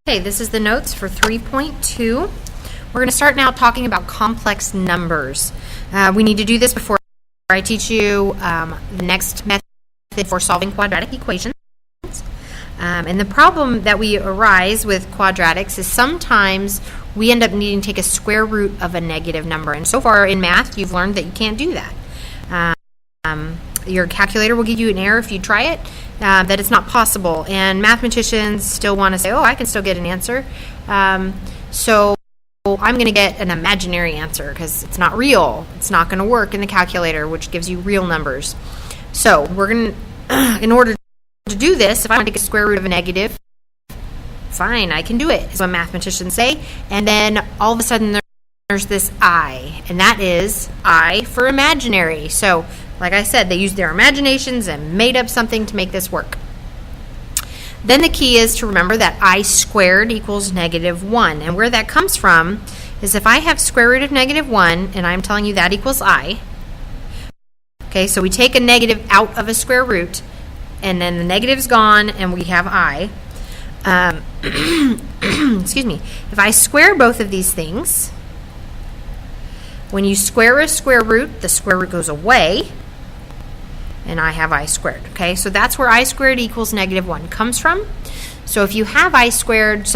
Okay, this is the notes for 3.2. We're going to start now talking about complex numbers. We need to do this before I teach you the next method for solving quadratic equations. And the problem that we arise with quadratics is sometimes we end up needing to take a square root of a negative number. And so far in math, you've learned that you can't do that. Your calculator will give you an error if you try it, that it's not possible. And mathematicians still want to say, oh, I can still get an answer. So I'm going to get an imaginary answer because it's not real. It's not going to work in the calculator, which gives you real numbers. So we're going to, in order to do this, if I want to take a square root of a negative, fine, I can do it, is what mathematicians say. And then all of a sudden there's this I, and that is I for imaginary. So like I said, they used their imaginations and made up something to make this work. Then the key is to remember that I squared equals -1. And where that comes from is if I have square root of -1 and I'm telling you that equals I. Okay, so we take a negative out of a square root and then the negative's gone and we have I. Excuse me. If I square both of these things, when you square a square root, the square root goes away. And I have I squared, okay? So that's where I squared equals -1 comes from. So if you have I squared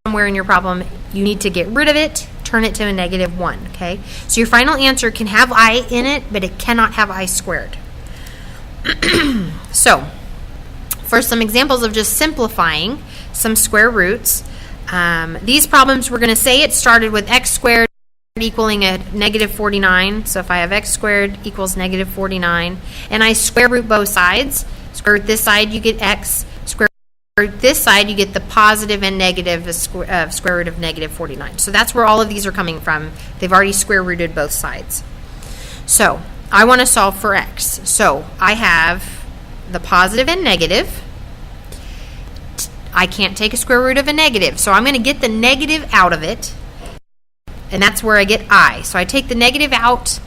somewhere in your problem, you need to get rid of it, turn it to a -1, okay? So your final answer can have I in it, but it cannot have I squared. So, for some examples of just simplifying some square roots, these problems, we're going to say it started with x squared equaling a -49. So if I have x squared equals -49, and I square root both sides, square root this side, you get x. Square root this side, you get the positive and negative of square root of -49. So that's where all of these are coming from. They've already square rooted both sides. So I want to solve for x. So I have the positive and negative. I can't take a square root of a negative, so I'm going to get the negative out of it. And that's where I get I. So I take the negative out,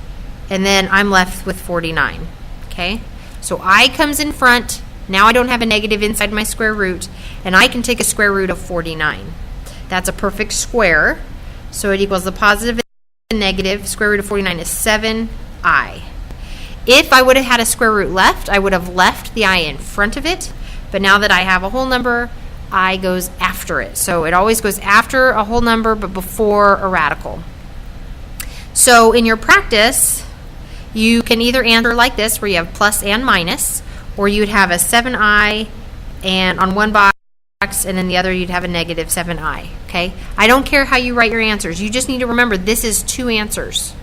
and then I'm left with 49. Okay? So I comes in front. Now I don't have a negative inside my square root, and I can take a square root of 49. That's a perfect square. So it equals the positive and negative. Square root of 49 is 7I. If I would have had a square root left, I would have left the I in front of it. But now that I have a whole number, I goes after it. So it always goes after a whole number but before a radical. So in your practice, you can either answer like this where you have plus and minus, or you'd have a 7I and on one box and in the other you'd have a -7I. Okay? I don't care how you write your answers. You just need to remember this is two answers.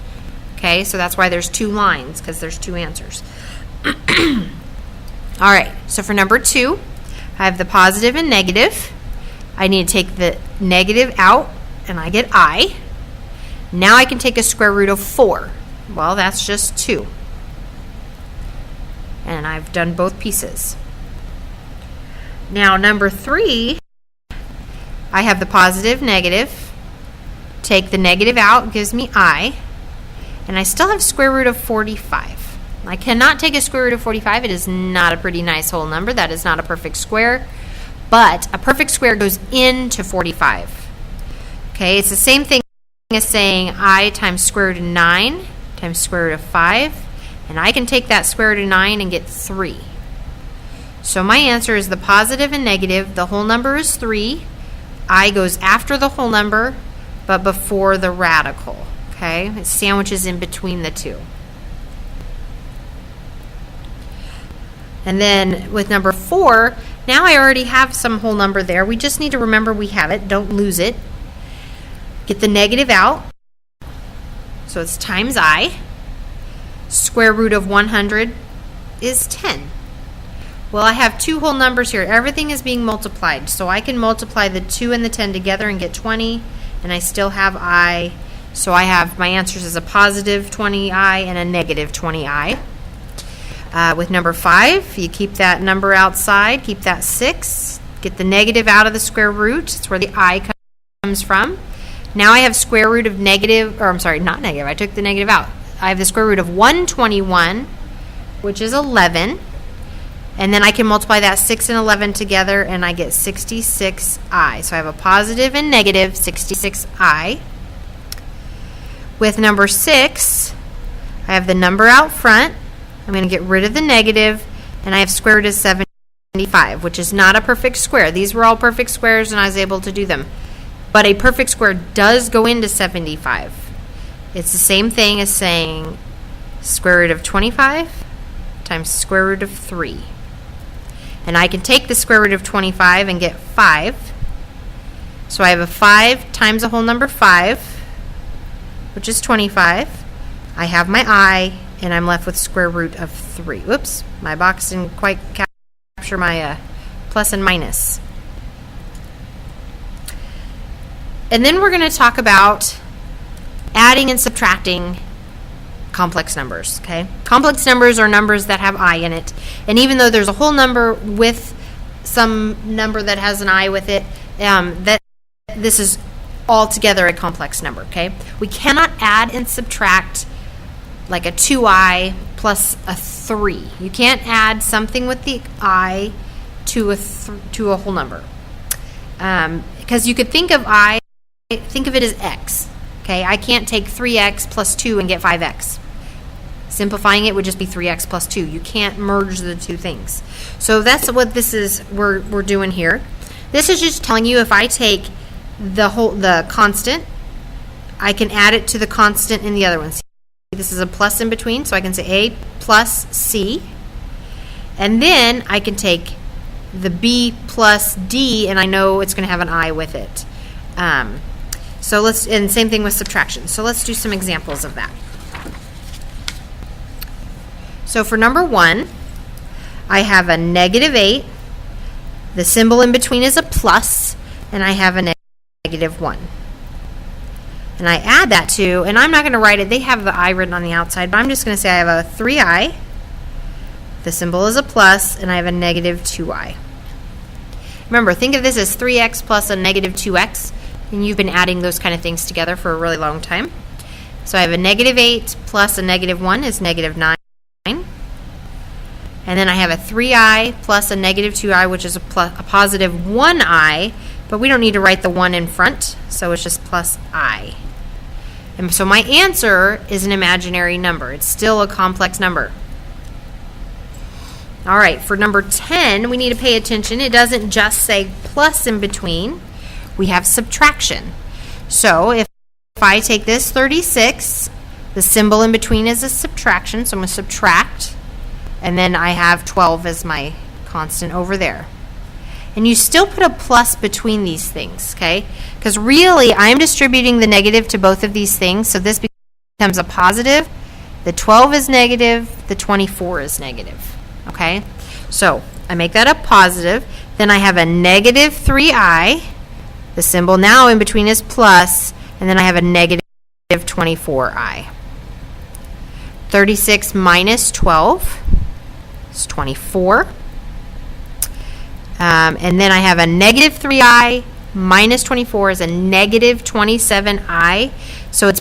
Okay? So that's why there's two lines, because there's two answers. All right. So for number 2, I have the positive and negative. I need to take the negative out, and I get I. Now I can take a square root of 4. Well, that's just 2. And I've done both pieces. Now, number 3, I have the positive, negative. Take the negative out, gives me I. And I still have square root of 45. I cannot take a square root of 45. It is not a pretty nice whole number. That is not a perfect square. But a perfect square goes into 45. Okay, it's the same thing as saying I times square root of 9 times square root of 5. And I can take that square root of 9 and get 3. So my answer is the positive and negative. The whole number is 3. I goes after the whole number, but before the radical. Okay, it sandwiches in between the two. And then with number 4, now I already have some whole number there. We just need to remember we have it. Don't lose it. Get the negative out. So it's times I. Square root of 100 is 10. Well, I have two whole numbers here. Everything is being multiplied. So I can multiply the 2 and the 10 together and get 20. And I still have I. So I have my answers as a positive 20I and a negative 20I. With number 5, you keep that number outside, keep that 6, get the negative out of the square root. That's where the I comes from. Now I have square root of negative, or I'm sorry, not negative, I took the negative out. I have the square root of 121, which is 11. And then I can multiply that 6 and 11 together, and I get 66i. So I have a positive and negative 66i. With number 6, I have the number out front. I'm going to get rid of the negative, and I have square root of 75, which is not a perfect square. These were all perfect squares, and I was able to do them. But a perfect square does go into 75. It's the same thing as saying square root of 25 times square root of 3. And I can take the square root of 25 and get 5. So I have a 5 times a whole number 5, which is 25. I have my I, and I'm left with square root of 3. Whoops, my box didn't quite capture my plus and minus. And then we're going to talk about adding and subtracting complex numbers, okay? Complex numbers are numbers that have I in it. And even though there's a whole number with some number that has an I with it, that this is altogether a complex number, okay? We cannot add and subtract like a 2i plus a 3. You can't add something with the I to a whole number. Because you could think of it as x, okay? I can't take 3x plus 2 and get 5x. Simplifying it would just be 3x plus 2. You can't merge the two things. So that's what this is we're doing here. This is just telling you if I take the constant, I can add it to the constant in the other one. See, this is a plus in between, so I can say a plus c. And then I can take the b plus d, and I know it's going to have an I with it. And same thing with subtraction. So let's do some examples of that. So for number 1, I have a negative 8. The symbol in between is a plus, and I have a negative 1. And I add that to, and I'm not going to write it. They have the I written on the outside, but I'm just going to say I have a 3i. The symbol is a plus, and I have a negative 2i. Remember, think of this as 3x plus a negative 2x, and you've been adding those kind of things together for a really long time. So I have a negative 8 plus a negative 1 is negative 9. And then I have a 3i plus a negative 2i, which is a positive 1i, but we don't need to write the 1 in front, so it's just plus I. And so my answer is an imaginary number. It's still a complex number. All right, for number 10, we need to pay attention. It doesn't just say plus in between. We have subtraction. So if I take this 36, the symbol in between is a subtraction, so I'm going to subtract. And then I have 12 as my constant over there. And you still put a plus between these things, okay? Because really, I'm distributing the negative to both of these things, so this becomes a positive. The 12 is negative. The 24 is negative, okay? So I make that a positive. Then I have a negative 3i. The symbol now in between is plus. And then I have a negative 24i. 36 minus 12. 24. And then I have a negative 3i minus 24 is a negative 27i. So it's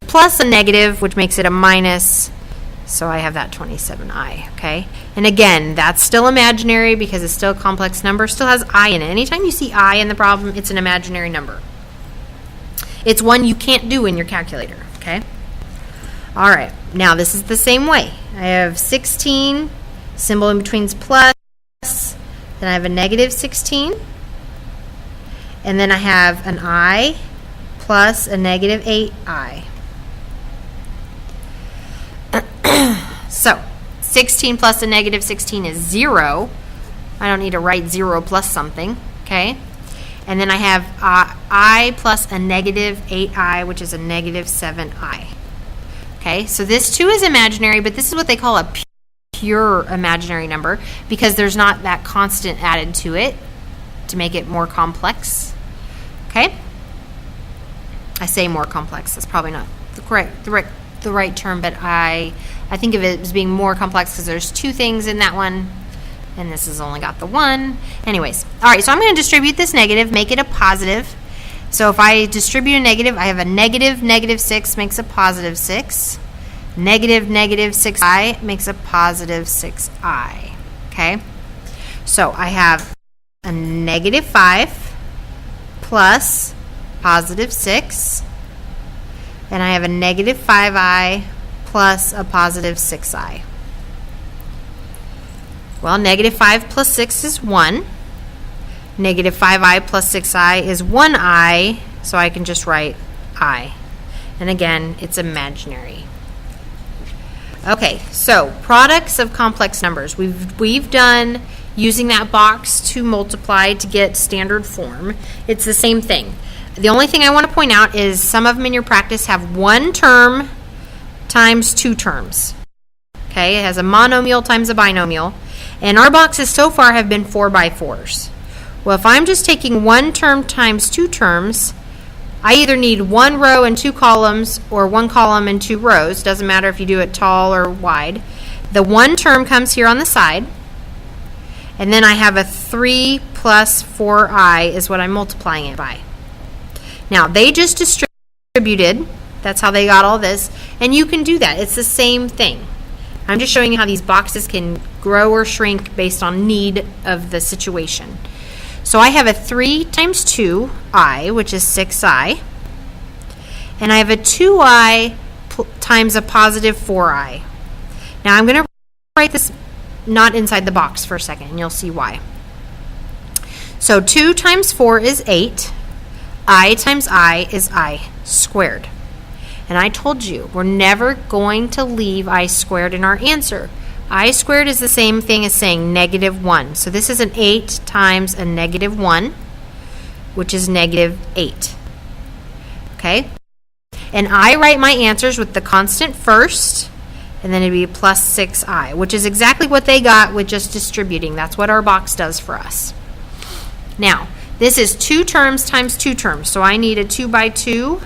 plus a negative, which makes it a minus. So I have that 27i, okay? And again, that's still imaginary because it's still a complex number. Still has I in it. Anytime you see I in the problem, it's an imaginary number. It's one you can't do in your calculator, okay? All right. Now this is the same way. I have 16. Symbol in between is plus, then I have a negative 16, and then I have an I plus a negative 8i. So 16 plus a negative 16 is 0. I don't need to write 0 plus something, okay? And then I have I plus a negative 8i, which is a negative 7i. Okay, so this too is imaginary, but this is what they call a pure imaginary number because there's not that constant added to it to make it more complex. Okay? I say more complex. That's probably not the right term, but I think of it as being more complex because there's two things in that one, and this has only got the one. Anyways, all right, so I'm going to distribute this negative, make it a positive. So if I distribute a negative, I have a negative 6 makes a positive 6. Negative 6i makes a positive 6i. Okay? So I have a negative 5 plus positive 6, and I have a negative 5i plus a positive 6i. Well, negative 5 plus 6 is 1. Negative 5i plus 6i is 1i, so I can just write I. And again, it's imaginary. Okay, so products of complex numbers. We've done using that box to multiply to get standard form. It's the same thing. The only thing I want to point out is some of them in your practice have one term times two terms. Okay, it has a monomial times a binomial. And our boxes so far have been 4x4s. Well, if I'm just taking one term times two terms, I either need one row and two columns or one column and two rows. Doesn't matter if you do it tall or wide. The one term comes here on the side. And then I have a 3 plus 4i is what I'm multiplying it by. Now, they just distributed. That's how they got all this. And you can do that. It's the same thing. I'm just showing you how these boxes can grow or shrink based on need of the situation. So I have a 3 times 2i, which is 6i. And I have a 2i times a positive 4i. Now I'm going to write this not inside the box for a second, and you'll see why. So 2 times 4 is 8. I times I is I squared. And I told you, we're never going to leave I squared in our answer. I squared is the same thing as saying negative 1. So this is an 8 times a negative 1, which is negative 8. Okay? And I write my answers with the constant first, and then it'd be plus 6i, which is exactly what they got with just distributing. That's what our box does for us. Now, this is 2 terms times 2 terms. So I need a 2 by 2.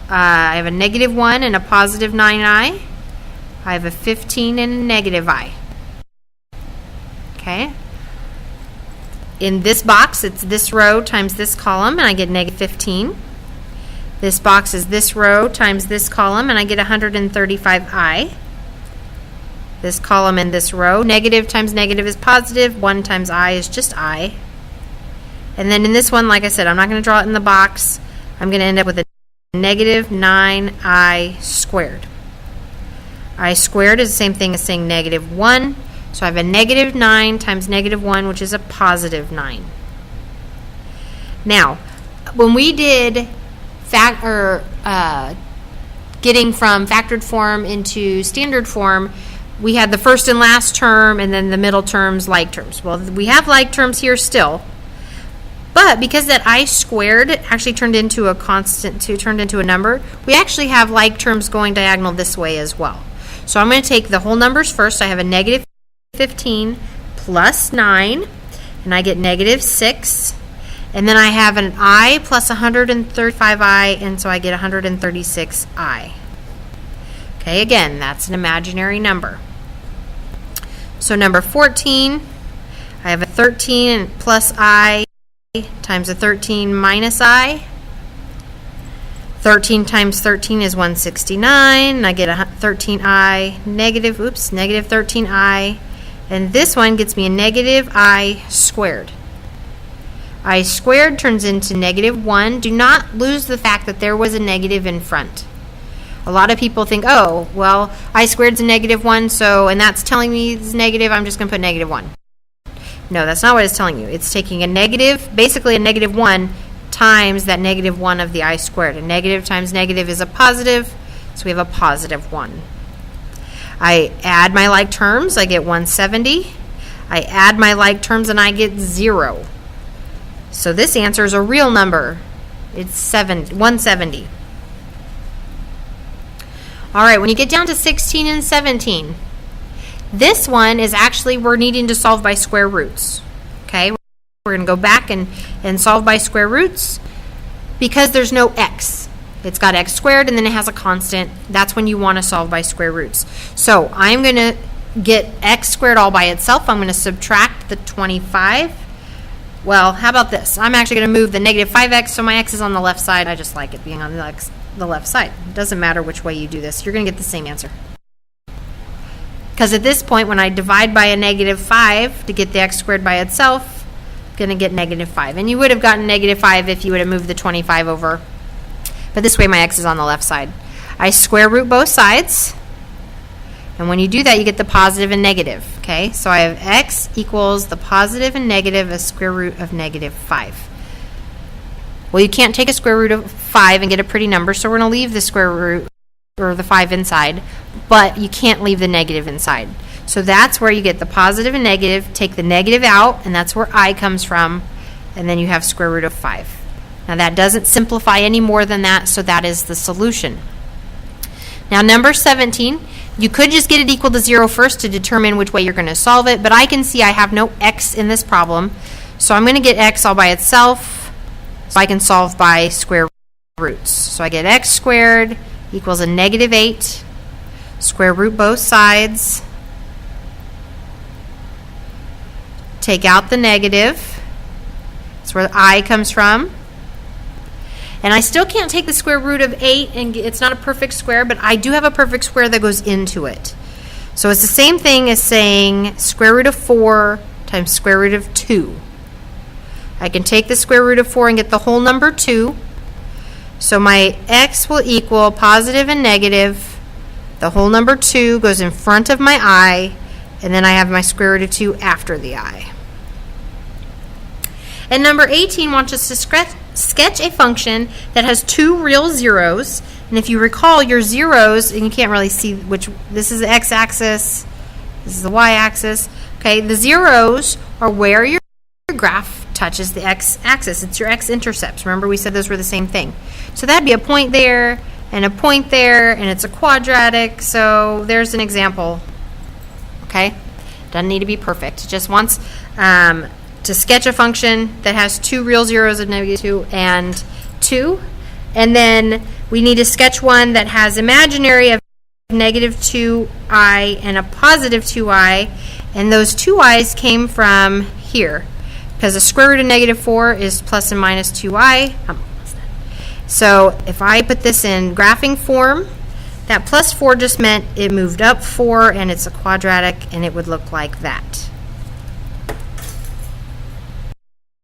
I have a negative 1 and a positive 9i. I have a 15 and a negative I. Okay. In this box, it's this row times this column, and I get negative 15. This box is this row times this column, and I get 135i. This column and this row. Negative times negative is positive. 1 times I is just I. And then in this one, like I said, I'm not going to draw it in the box. I'm going to end up with a negative 9i squared. I squared is the same thing as saying negative 1. So I have a negative 9 times negative 1, which is a positive 9. Now, when we did getting from factored form into standard form, we had the first and last term and then the middle terms, like terms. Well, we have like terms here still. But because that I squared actually turned into a constant, turned into a number, we actually have like terms going diagonal this way as well. So I'm going to take the whole numbers first. I have a negative 15 plus 9, and I get negative 6. And then I have an I plus 135i, and so I get 136i. Okay, again, that's an imaginary number. So number 14, I have a 13 plus I times a 13 minus I. 13 times 13 is 169, and I get a 13i, negative 13i, and this one gets me a negative I squared. I squared turns into negative 1. Do not lose the fact that there was a negative in front. A lot of people think, oh, well, I squared is a negative 1, and that's telling me it's negative, I'm just going to put negative 1. No, that's not what it's telling you. It's taking a negative, basically a negative 1, times that negative 1 of the I squared. A negative times negative is a positive, so we have a positive 1. I add my like terms, I get 170. I add my like terms, and I get 0. So this answer is a real number. It's 170. All right, when you get down to 16 and 17, this one is actually we're needing to solve by square roots. Okay, we're going to go back and solve by square roots because there's no x. It's got x squared, and then it has a constant. That's when you want to solve by square roots. So I'm going to get x squared all by itself. I'm going to subtract the 25. Well, how about this? I'm actually going to move the negative 5x, so my x is on the left side. I just like it being on the left side. It doesn't matter which way you do this. You're going to get the same answer. Because at this point, when I divide by a negative 5 to get the x squared by itself, I'm going to get negative 5. And you would have gotten negative 5 if you would have moved the 25 over. But this way my x is on the left side. I square root both sides. And when you do that, you get the positive and negative. Okay, so I have x equals the positive and negative of square root of negative 5. Well, you can't take a square root of 5 and get a pretty number, so we're going to leave the square root or the 5 inside, but you can't leave the negative inside. So that's where you get the positive and negative, take the negative out, and that's where I comes from, and then you have square root of 5. Now that doesn't simplify any more than that, so that is the solution. Now number 17, you could just get it equal to 0 first to determine which way you're going to solve it, but I can see I have no x in this problem, so I'm going to get x all by itself, so I can solve by square roots. So I get x squared equals a negative 8, square root both sides, take out the negative, that's where the I comes from, and I still can't take the square root of 8, and it's not a perfect square, but I do have a perfect square that goes into it. So it's the same thing as saying square root of 4 times square root of 2. I can take the square root of 4 and get the whole number 2. So my x will equal positive and negative. The whole number 2 goes in front of my I, and then I have my square root of 2 after the I. And number 18 wants us to sketch a function that has two real zeros. And if you recall, your zeros, and you can't really see which, this is the x-axis, this is the y-axis. Okay, the zeros are where your graph touches the x-axis. It's your x-intercepts. Remember, we said those were the same thing. So that'd be a point there, and a point there, and it's a quadratic. So there's an example. Okay, doesn't need to be perfect. It just wants to sketch a function that has two real zeros of negative 2 and 2. And then we need to sketch one that has imaginary of negative 2i and a positive 2i. And those 2i's came from here, because the square root of negative 4 is plus and minus 2i. So if I put this in graphing form, that plus 4 just meant it moved up 4, and it's a quadratic, and it would look like that.